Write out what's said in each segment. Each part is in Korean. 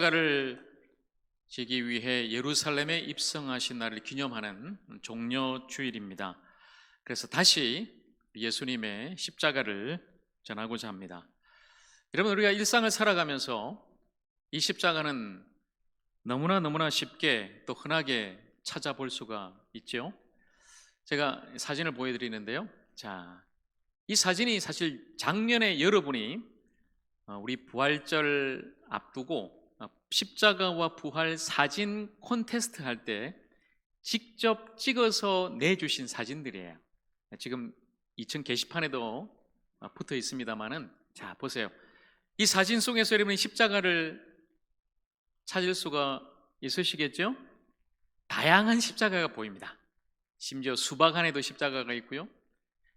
십자가를 지기 위해 예루살렘에 입성하신 날을 기념하는 종려주일입니다. 그래서 다시 예수님의 십자가를 전하고자 합니다. 여러분, 우리가 일상을 살아가면서 이 십자가는 너무나 쉽게 또 흔하게 찾아볼 수가 있죠. 제가 사진을 보여드리는데요. 자, 이 사진이 사실 작년에 여러분이 우리 부활절 앞두고 십자가와 부활 사진 콘테스트 할 때 직접 찍어서 내주신 사진들이에요. 지금 2층 게시판에도 붙어 있습니다만은, 자 보세요. 이 사진 속에서 여러분이 십자가를 찾을 수가 있으시겠죠? 다양한 십자가가 보입니다. 심지어 수박 안에도 십자가가 있고요,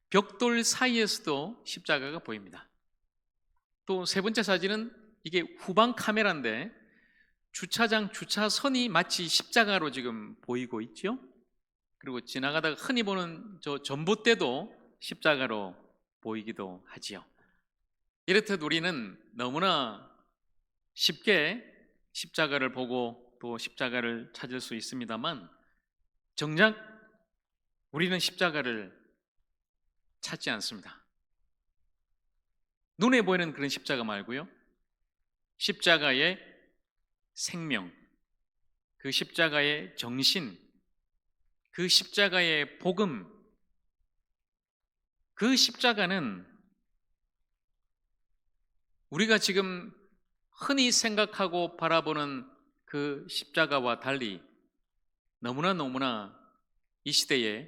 벽돌 사이에서도 십자가가 보입니다. 또 세 번째 사진은 이게 후방 카메라인데 주차장 주차선이 마치 십자가로 지금 보이고 있죠. 그리고 지나가다가 흔히 보는 저 전봇대도 십자가로 보이기도 하지요. 이렇듯 우리는 너무나 쉽게 십자가를 보고 또 십자가를 찾을 수 있습니다만, 정작 우리는 십자가를 찾지 않습니다. 눈에 보이는 그런 십자가 말고요, 십자가의 생명, 그 십자가의 정신, 그 십자가의 복음, 그 십자가는 우리가 지금 흔히 생각하고 바라보는 그 십자가와 달리 너무나 이 시대에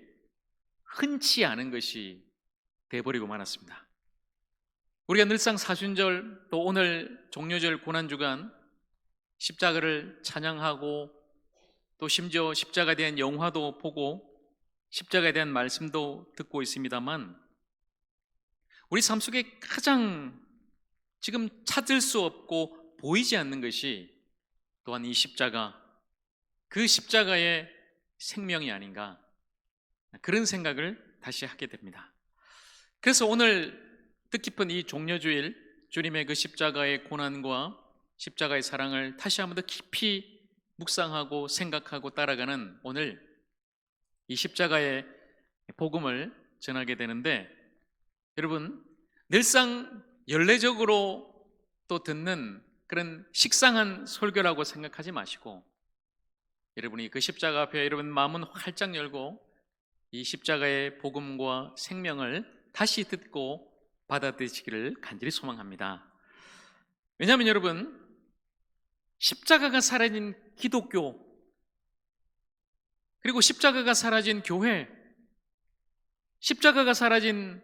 흔치 않은 것이 돼버리고 말았습니다. 우리가 늘상 사순절 또 오늘 종려절 고난주간 십자가를 찬양하고 또 심지어 십자가에 대한 영화도 보고 십자가에 대한 말씀도 듣고 있습니다만, 우리 삶 속에 가장 지금 찾을 수 없고 보이지 않는 것이 또한 이 십자가, 그 십자가의 생명이 아닌가, 그런 생각을 다시 하게 됩니다. 그래서 오늘 뜻깊은 이 종려주일, 주님의 그 십자가의 고난과 십자가의 사랑을 다시 한번 더 깊이 묵상하고 생각하고 따라가는 오늘 이 십자가의 복음을 전하게 되는데, 여러분, 늘상 연례적으로 또 듣는 그런 식상한 설교라고 생각하지 마시고, 여러분이 그 십자가 앞에 여러분 마음은 활짝 열고 이 십자가의 복음과 생명을 다시 듣고 받아들이시기를 간절히 소망합니다. 왜냐하면 여러분, 십자가가 사라진 기독교, 그리고 십자가가 사라진 교회, 십자가가 사라진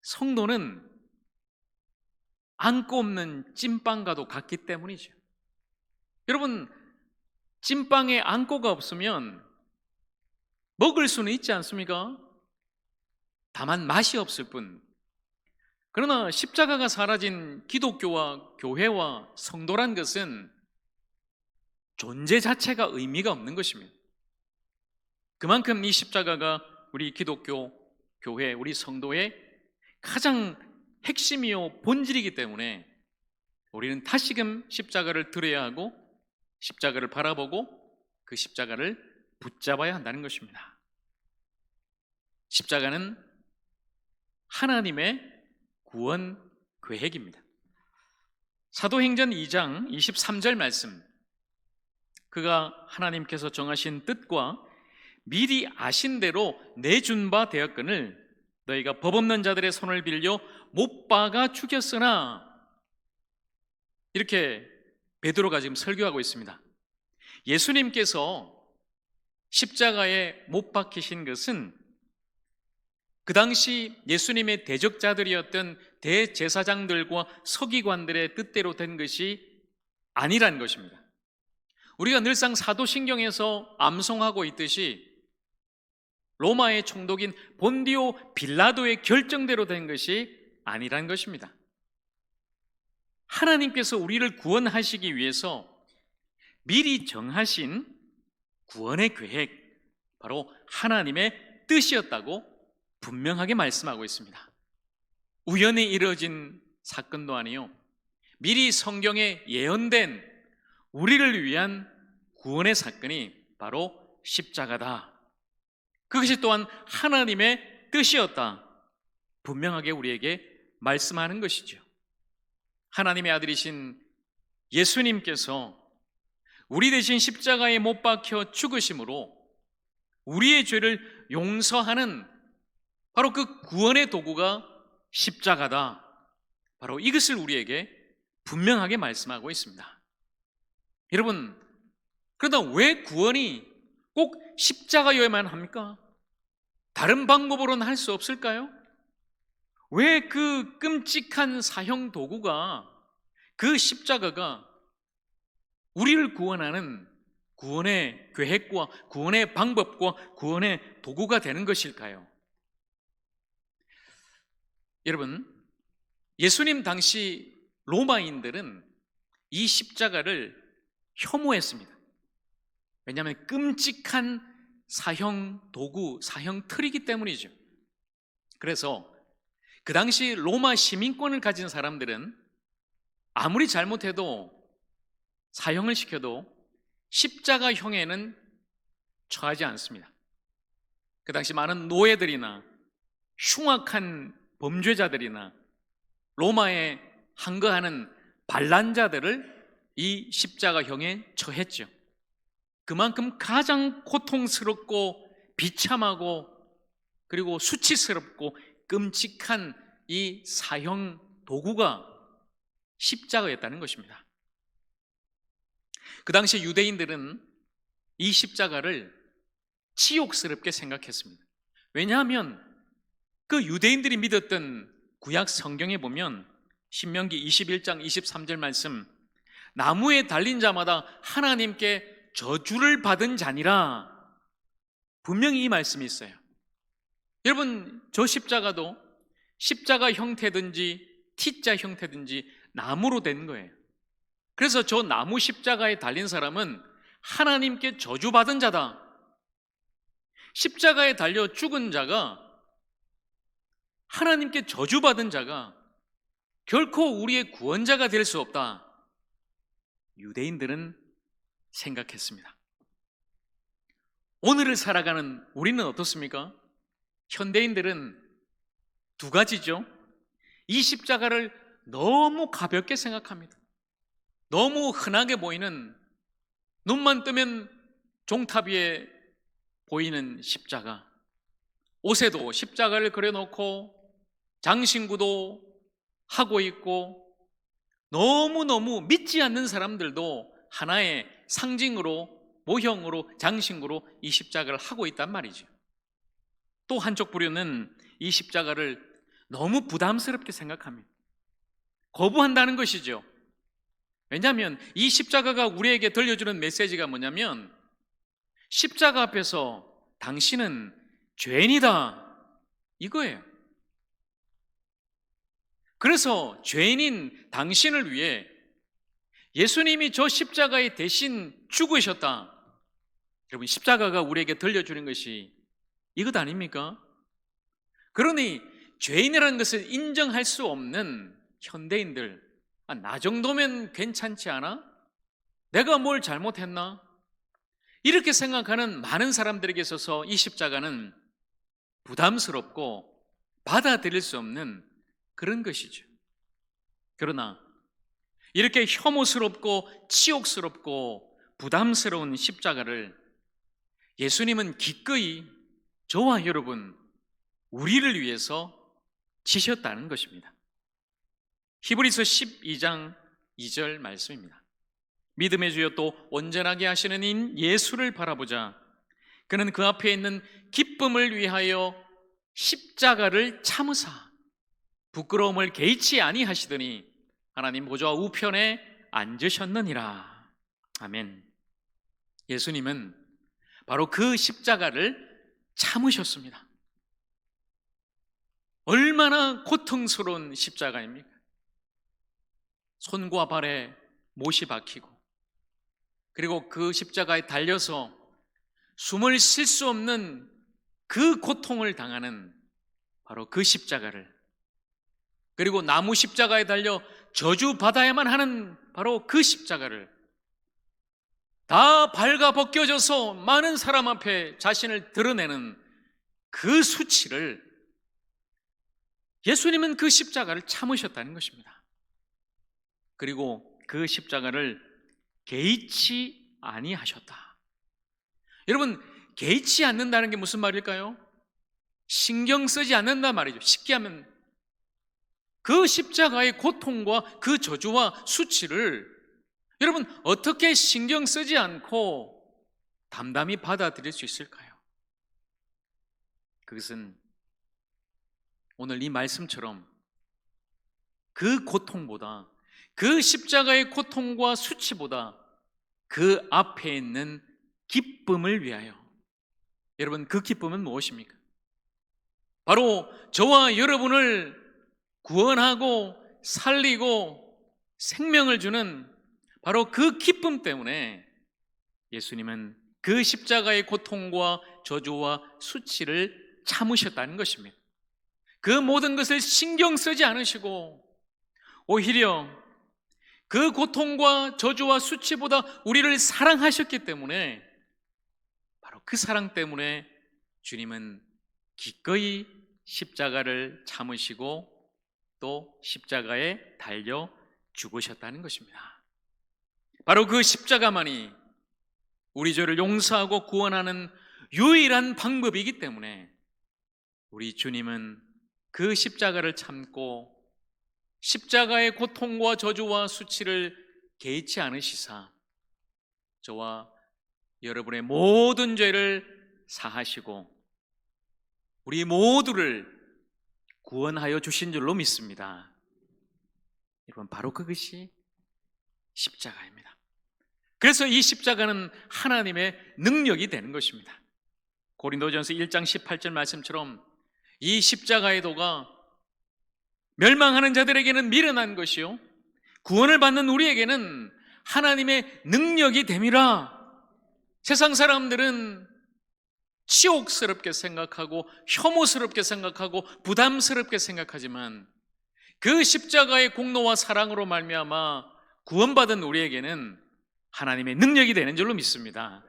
성도는 안고 없는 찐빵과도 같기 때문이죠. 여러분, 찐빵에 안고가 없으면 먹을 수는 있지 않습니까? 다만 맛이 없을 뿐. 그러나 십자가가 사라진 기독교와 교회와 성도란 것은 존재 자체가 의미가 없는 것입니다. 그만큼 이 십자가가 우리 기독교, 교회, 우리 성도의 가장 핵심이요 본질이기 때문에 우리는 다시금 십자가를 들어야 하고 십자가를 바라보고 그 십자가를 붙잡아야 한다는 것입니다. 십자가는 하나님의 구원 계획입니다. 사도행전 2장 23절 말씀, 그가 하나님께서 정하신 뜻과 미리 아신 대로 내준 바 되었거늘 너희가 법 없는 자들의 손을 빌려 못 박아 죽였으나, 이렇게 베드로가 지금 설교하고 있습니다. 예수님께서 십자가에 못 박히신 것은 그 당시 예수님의 대적자들이었던 대제사장들과 서기관들의 뜻대로 된 것이 아니란 것입니다. 우리가 늘상 사도신경에서 암송하고 있듯이 로마의 총독인 본디오 빌라도의 결정대로 된 것이 아니란 것입니다. 하나님께서 우리를 구원하시기 위해서 미리 정하신 구원의 계획, 바로 하나님의 뜻이었다고 분명하게 말씀하고 있습니다. 우연히 이루어진 사건도 아니요, 미리 성경에 예언된 우리를 위한 구원의 사건이 바로 십자가다. 그것이 또한 하나님의 뜻이었다. 분명하게 우리에게 말씀하는 것이죠. 하나님의 아들이신 예수님께서 우리 대신 십자가에 못 박혀 죽으심으로 우리의 죄를 용서하는 바로 그 구원의 도구가 십자가다. 바로 이것을 우리에게 분명하게 말씀하고 있습니다. 여러분, 그러다 왜 구원이 꼭 십자가여야만 합니까? 다른 방법으로는 할 수 없을까요? 왜 그 끔찍한 사형 도구가, 그 십자가가 우리를 구원하는 구원의 계획과 구원의 방법과 구원의 도구가 되는 것일까요? 여러분, 예수님 당시 로마인들은 이 십자가를 혐오했습니다. 왜냐하면 끔찍한 사형 도구, 사형 틀이기 때문이죠. 그래서 그 당시 로마 시민권을 가진 사람들은 아무리 잘못해도, 사형을 시켜도 십자가형에는 처하지 않습니다. 그 당시 많은 노예들이나 흉악한 범죄자들이나 로마에 항거하는 반란자들을 이 십자가형에 처했죠. 그만큼 가장 고통스럽고 비참하고 그리고 수치스럽고 끔찍한 이 사형 도구가 십자가였다는 것입니다. 그 당시 유대인들은 이 십자가를 치욕스럽게 생각했습니다. 왜냐하면 그 유대인들이 믿었던 구약 성경에 보면 신명기 21장 23절 말씀, 나무에 달린 자마다 하나님께 저주를 받은 자니라, 분명히 이 말씀이 있어요. 여러분, 저 십자가도 십자가 형태든지 T자 형태든지 나무로 된 거예요. 그래서 저 나무 십자가에 달린 사람은 하나님께 저주받은 자다. 십자가에 달려 죽은 자가, 하나님께 저주받은 자가 결코 우리의 구원자가 될 수 없다. 유대인들은 생각했습니다. 오늘을 살아가는 우리는 어떻습니까? 현대인들은 두 가지죠. 이 십자가를 너무 가볍게 생각합니다. 너무 흔하게 보이는, 눈만 뜨면 종탑 위에 보이는 십자가, 옷에도 십자가를 그려놓고 장신구도 하고 있고, 너무너무 믿지 않는 사람들도 하나의 상징으로, 모형으로, 장신구로 이 십자가를 하고 있단 말이죠. 또 한쪽 부류는 이 십자가를 너무 부담스럽게 생각합니다. 거부한다는 것이죠. 왜냐하면 이 십자가가 우리에게 들려주는 메시지가 뭐냐면, 십자가 앞에서 당신은 죄인이다, 이거예요. 그래서 죄인인 당신을 위해 예수님이 저 십자가에 대신 죽으셨다. 여러분, 십자가가 우리에게 들려주는 것이 이것 아닙니까? 그러니 죄인이라는 것을 인정할 수 없는 현대인들, 나 정도면 괜찮지 않아? 내가 뭘 잘못했나? 이렇게 생각하는 많은 사람들에게 있어서 이 십자가는 부담스럽고 받아들일 수 없는 그런 것이죠. 그러나 이렇게 혐오스럽고 치욕스럽고 부담스러운 십자가를 예수님은 기꺼이 저와 여러분, 우리를 위해서 지셨다는 것입니다. 히브리서 12장 2절 말씀입니다. 믿음의 주여 또 온전하게 하시는 인 예수를 바라보자. 그는 그 앞에 있는 기쁨을 위하여 십자가를 참으사 부끄러움을 개의치 아니하시더니 하나님 보좌 우편에 앉으셨느니라. 아멘. 예수님은 바로 그 십자가를 참으셨습니다. 얼마나 고통스러운 십자가입니까? 손과 발에 못이 박히고, 그리고 그 십자가에 달려서 숨을 쉴 수 없는 그 고통을 당하는 바로 그 십자가를, 그리고 나무 십자가에 달려 저주받아야만 하는 바로 그 십자가를 다 발가벗겨져서 많은 사람 앞에 자신을 드러내는 그 수치를 예수님은 그 십자가를 참으셨다는 것입니다. 그리고 그 십자가를 개의치 아니하셨다. 여러분, 개의치 않는다는 게 무슨 말일까요? 신경 쓰지 않는다 말이죠. 쉽게 하면 그 십자가의 고통과 그 저주와 수치를 여러분 어떻게 신경 쓰지 않고 담담히 받아들일 수 있을까요? 그것은 오늘 이 말씀처럼 그 고통보다, 그 십자가의 고통과 수치보다 그 앞에 있는 기쁨을 위하여, 여러분 그 기쁨은 무엇입니까? 바로 저와 여러분을 구원하고 살리고 생명을 주는 바로 그 기쁨 때문에 예수님은 그 십자가의 고통과 저주와 수치를 참으셨다는 것입니다. 그 모든 것을 신경 쓰지 않으시고 오히려 그 고통과 저주와 수치보다 우리를 사랑하셨기 때문에, 바로 그 사랑 때문에 주님은 기꺼이 십자가를 참으시고 또 십자가에 달려 죽으셨다는 것입니다. 바로 그 십자가만이 우리 죄를 용서하고 구원하는 유일한 방법이기 때문에 우리 주님은 그 십자가를 참고 십자가의 고통과 저주와 수치를 개의치 않으시사 저와 여러분의 모든 죄를 사하시고 우리 모두를 구원하여 주신 줄로 믿습니다. 여러분, 바로 그것이 십자가입니다. 그래서 이 십자가는 하나님의 능력이 되는 것입니다. 고린도전서 1장 18절 말씀처럼 이 십자가의 도가 멸망하는 자들에게는 미련한 것이요 구원을 받는 우리에게는 하나님의 능력이 됨이라. 세상 사람들은 치욕스럽게 생각하고 혐오스럽게 생각하고 부담스럽게 생각하지만 그 십자가의 공로와 사랑으로 말미암아 구원받은 우리에게는 하나님의 능력이 되는 줄로 믿습니다.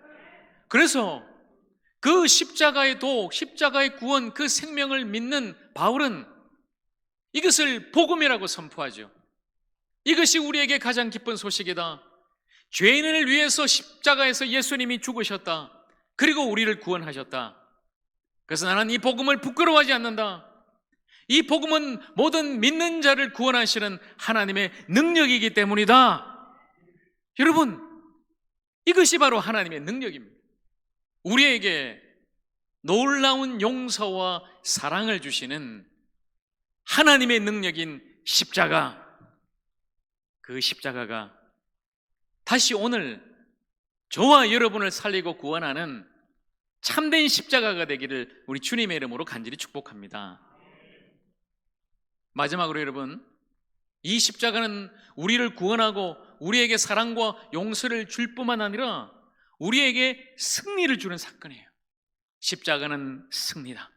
그래서 그 십자가의 도, 십자가의 구원, 그 생명을 믿는 바울은 이것을 복음이라고 선포하죠. 이것이 우리에게 가장 기쁜 소식이다. 죄인을 위해서 십자가에서 예수님이 죽으셨다. 그리고 우리를 구원하셨다. 그래서 나는 이 복음을 부끄러워하지 않는다. 이 복음은 모든 믿는 자를 구원하시는 하나님의 능력이기 때문이다. 여러분, 이것이 바로 하나님의 능력입니다. 우리에게 놀라운 용서와 사랑을 주시는 하나님의 능력인 십자가, 그 십자가가 다시 오늘 저와 여러분을 살리고 구원하는 참된 십자가가 되기를 우리 주님의 이름으로 간절히 축복합니다. 마지막으로 여러분, 이 십자가는 우리를 구원하고 우리에게 사랑과 용서를 줄 뿐만 아니라 우리에게 승리를 주는 사건이에요. 십자가는 승리다.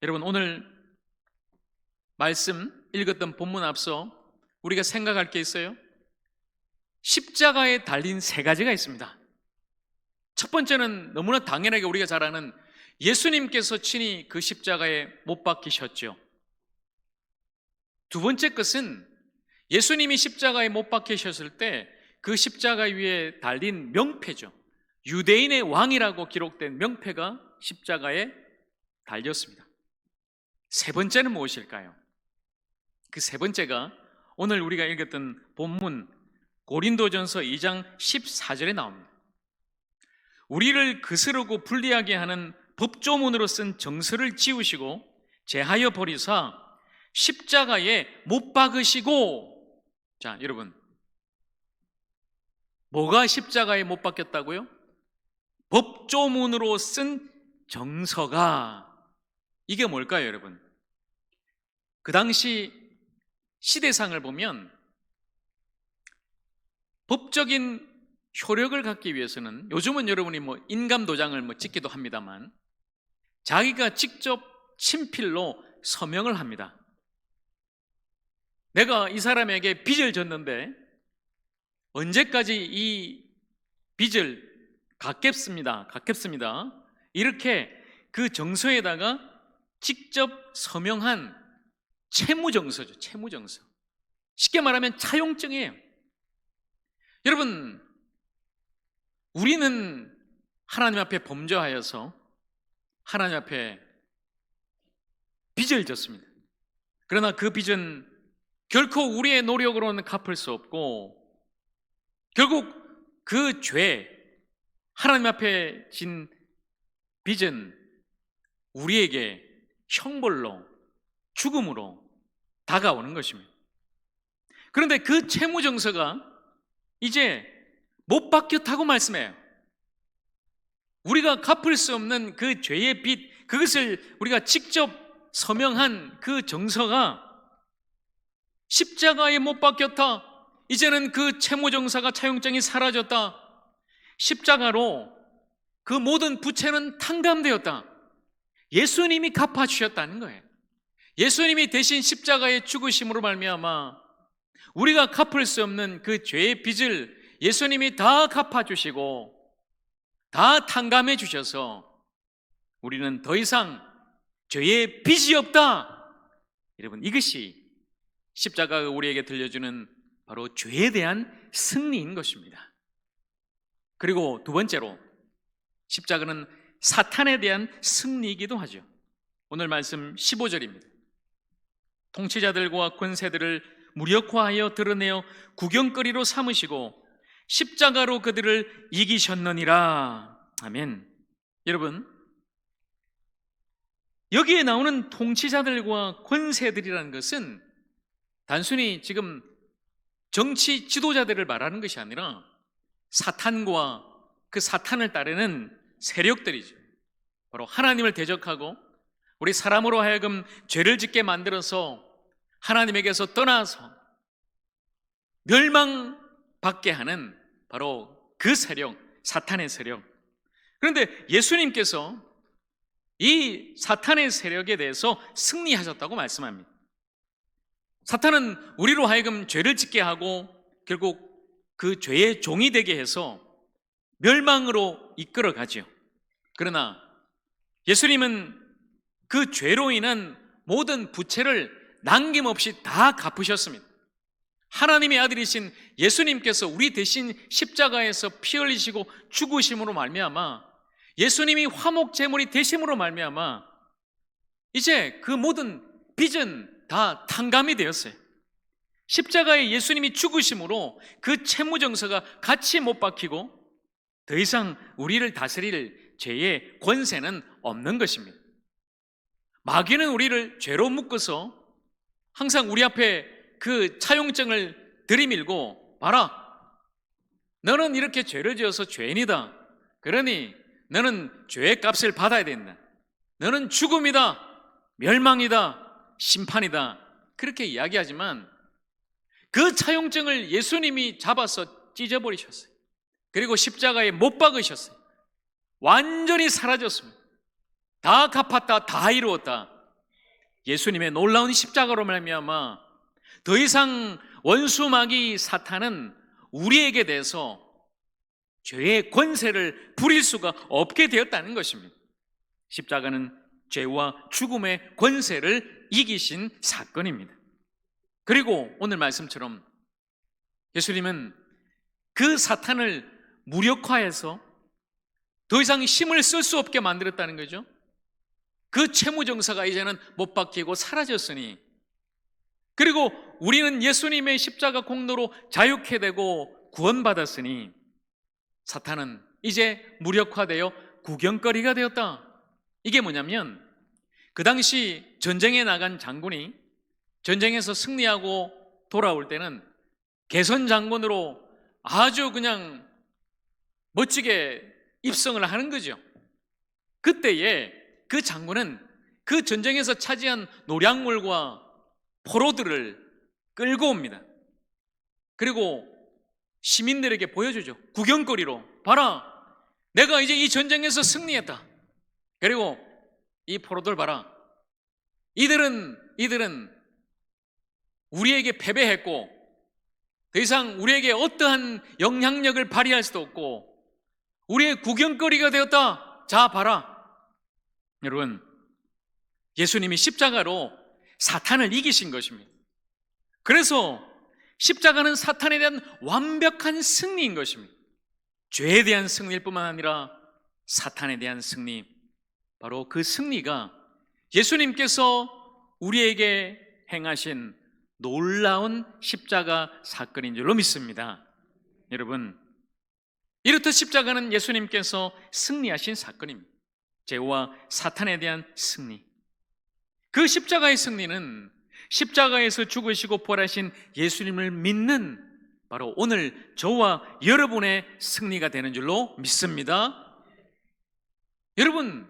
여러분, 오늘 말씀 읽었던 본문 앞서 우리가 생각할 게 있어요. 십자가에 달린 세 가지가 있습니다. 첫 번째는 너무나 당연하게 우리가 잘 아는 예수님께서 친히 그 십자가에 못 박히셨죠. 두 번째 것은 예수님이 십자가에 못 박히셨을 때 그 십자가 위에 달린 명패죠. 유대인의 왕이라고 기록된 명패가 십자가에 달렸습니다. 세 번째는 무엇일까요? 그 세 번째가 오늘 우리가 읽었던 본문 고린도전서 2장 14절에 나옵니다. 우리를 거스르고 불리하게 하는 법조문으로 쓴 정서를 지우시고 제하여 버리사 십자가에 못 박으시고. 자, 여러분, 뭐가 십자가에 못 박혔다고요? 법조문으로 쓴 정서가. 이게 뭘까요, 여러분? 그 당시 시대상을 보면 법적인 효력을 갖기 위해서는, 요즘은 여러분이 인감 도장을 찍기도 합니다만, 자기가 직접 친필로 서명을 합니다. 내가 이 사람에게 빚을 졌는데 언제까지 이 빚을 갚겠습니다. 이렇게 그 정서에다가 직접 서명한 채무정서죠. 채무정서. 쉽게 말하면 차용증이에요. 여러분, 우리는 하나님 앞에 범죄하여서 하나님 앞에 빚을 졌습니다. 그러나 그 빚은 결코 우리의 노력으로는 갚을 수 없고, 결국 그 죄, 하나님 앞에 진 빚은 우리에게 형벌로, 죽음으로 다가오는 것입니다. 그런데 그 채무정서가 이제 못 받겠다고 말씀해요. 우리가 갚을 수 없는 그 죄의 빚, 그것을 우리가 직접 서명한 그 정서가 십자가에 못 박혔다. 이제는 그 채무정사가 차용증이 사라졌다. 십자가로 그 모든 부채는 탕감되었다. 예수님이 갚아주셨다는 거예요. 예수님이 대신 십자가의 죽으심으로 말미암아 우리가 갚을 수 없는 그 죄의 빚을 예수님이 다 갚아주시고 다 탕감해 주셔서 우리는 더 이상 죄의 빚이 없다. 여러분, 이것이 십자가가 우리에게 들려주는 바로 죄에 대한 승리인 것입니다. 그리고 두 번째로 십자가는 사탄에 대한 승리이기도 하죠. 오늘 말씀 15절입니다. 통치자들과 권세들을 무력화하여 드러내어 구경거리로 삼으시고 십자가로 그들을 이기셨느니라. 아멘. 여러분, 여기에 나오는 통치자들과 권세들이라는 것은 단순히 지금 정치 지도자들을 말하는 것이 아니라 사탄과 그 사탄을 따르는 세력들이죠. 바로 하나님을 대적하고 우리 사람으로 하여금 죄를 짓게 만들어서 하나님에게서 떠나서 멸망받게 하는 바로 그 세력, 사탄의 세력. 그런데 예수님께서 이 사탄의 세력에 대해서 승리하셨다고 말씀합니다. 사탄은 우리로 하여금 죄를 짓게 하고 결국 그 죄의 종이 되게 해서 멸망으로 이끌어가죠. 그러나 예수님은 그 죄로 인한 모든 부채를 남김없이 다 갚으셨습니다. 하나님의 아들이신 예수님께서 우리 대신 십자가에서 피 흘리시고 죽으심으로 말미암아 예수님이 화목 제물이 되심으로 말미암아 이제 그 모든 빚은 다 탕감이 되었어요. 십자가에 예수님이 죽으심으로 그 채무정서가 같이 못 박히고 더 이상 우리를 다스릴 죄의 권세는 없는 것입니다. 마귀는 우리를 죄로 묶어서 항상 우리 앞에 그 차용증을 들이밀고, 봐라, 너는 이렇게 죄를 지어서 죄인이다. 그러니 너는 죄의 값을 받아야 된다. 너는 죽음이다, 멸망이다, 심판이다. 그렇게 이야기하지만 그 차용증을 예수님이 잡아서 찢어버리셨어요. 그리고 십자가에 못 박으셨어요. 완전히 사라졌습니다. 다 갚았다, 다 이루었다. 예수님의 놀라운 십자가로 말미암아 더 이상 원수 마귀 사탄은 우리에게 대해서 죄의 권세를 부릴 수가 없게 되었다는 것입니다. 십자가는 죄와 죽음의 권세를 이기신 사건입니다. 그리고 오늘 말씀처럼 예수님은 그 사탄을 무력화해서 더 이상 힘을 쓸 수 없게 만들었다는 거죠. 그 채무정사가 이제는 못 박히고 사라졌으니, 그리고 우리는 예수님의 십자가 공로로 자유케 되고 구원받았으니 사탄은 이제 무력화되어 구경거리가 되었다. 이게 뭐냐면 그 당시 전쟁에 나간 장군이 전쟁에서 승리하고 돌아올 때는 개선 장군으로 아주 그냥 멋지게 입성을 하는 거죠. 그때에 그 장군은 그 전쟁에서 차지한 노량물과 포로들을 끌고 옵니다. 그리고 시민들에게 보여주죠. 구경거리로, 봐라, 내가 이제 이 전쟁에서 승리했다. 그리고 이 포로들 봐라, 이들은 우리에게 패배했고 더 이상 우리에게 어떠한 영향력을 발휘할 수도 없고 우리의 구경거리가 되었다. 자, 봐라. 여러분, 예수님이 십자가로 사탄을 이기신 것입니다. 그래서 십자가는 사탄에 대한 완벽한 승리인 것입니다. 죄에 대한 승리일 뿐만 아니라 사탄에 대한 승리, 바로 그 승리가 예수님께서 우리에게 행하신 놀라운 십자가 사건인 줄로 믿습니다. 여러분, 이렇듯 십자가는 예수님께서 승리하신 사건입니다. 죄와 사탄에 대한 승리. 그 십자가의 승리는 십자가에서 죽으시고 부활하신 예수님을 믿는 바로 오늘 저와 여러분의 승리가 되는 줄로 믿습니다. 여러분,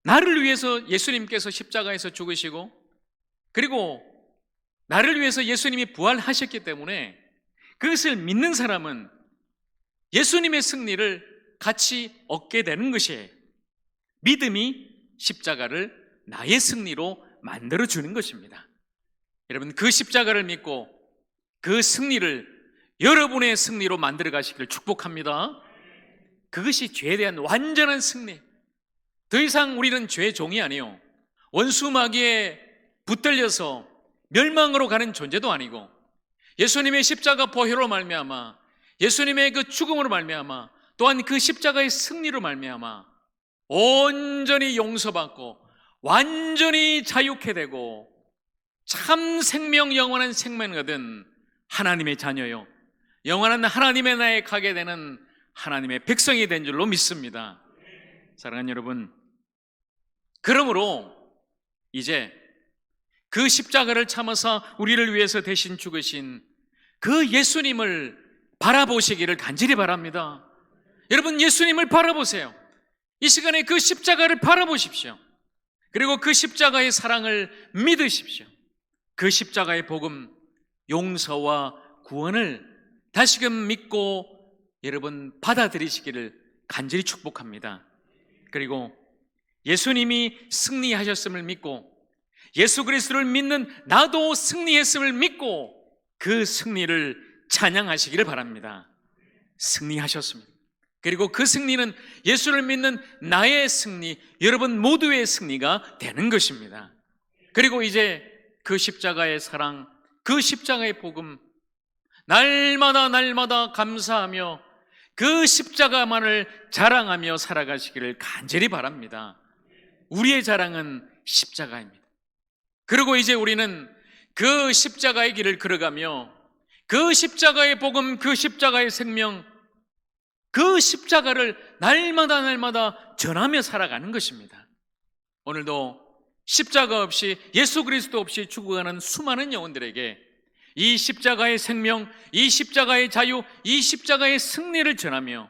나를 위해서 예수님께서 십자가에서 죽으시고 그리고 나를 위해서 예수님이 부활하셨기 때문에 그것을 믿는 사람은 예수님의 승리를 같이 얻게 되는 것이에요. 믿음이 십자가를 나의 승리로 만들어주는 것입니다. 여러분, 그 십자가를 믿고 그 승리를 여러분의 승리로 만들어 가시기를 축복합니다. 그것이 죄에 대한 완전한 승리. 더 이상 우리는 죄의 종이 아니요, 원수 마귀에 붙들려서 멸망으로 가는 존재도 아니고, 예수님의 십자가 보혈로 말미암아, 예수님의 그 죽음으로 말미암아, 또한 그 십자가의 승리로 말미암아 온전히 용서받고 완전히 자유케 되고 참 생명, 영원한 생명을 얻은 하나님의 자녀요, 영원한 하나님의 나라에 가게 되는 하나님의 백성이 된 줄로 믿습니다. 사랑하는 여러분, 그러므로 이제 그 십자가를 참아서 우리를 위해서 대신 죽으신 그 예수님을 바라보시기를 간절히 바랍니다. 여러분, 예수님을 바라보세요. 이 시간에 그 십자가를 바라보십시오. 그리고 그 십자가의 사랑을 믿으십시오. 그 십자가의 복음, 용서와 구원을 다시금 믿고 여러분 받아들이시기를 간절히 축복합니다. 그리고 예수님이 승리하셨음을 믿고 예수 그리스도를 믿는 나도 승리했음을 믿고 그 승리를 찬양하시기를 바랍니다. 승리하셨습니다. 그리고 그 승리는 예수를 믿는 나의 승리, 여러분 모두의 승리가 되는 것입니다. 그리고 이제 그 십자가의 사랑, 그 십자가의 복음, 날마다 감사하며 그 십자가만을 자랑하며 살아가시기를 간절히 바랍니다. 우리의 자랑은 십자가입니다. 그리고 이제 우리는 그 십자가의 길을 걸어가며 그 십자가의 복음, 그 십자가의 생명, 그 십자가를 날마다 전하며 살아가는 것입니다. 오늘도 십자가 없이, 예수 그리스도 없이 죽어가는 수많은 영혼들에게 이 십자가의 생명, 이 십자가의 자유, 이 십자가의 승리를 전하며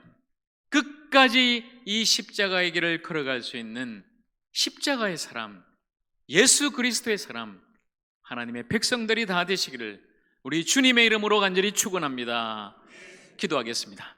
끝까지 이 십자가의 길을 걸어갈 수 있는 십자가의 사람, 예수 그리스도의 사람, 하나님의 백성들이 다 되시기를 우리 주님의 이름으로 간절히 축원합니다. 기도하겠습니다.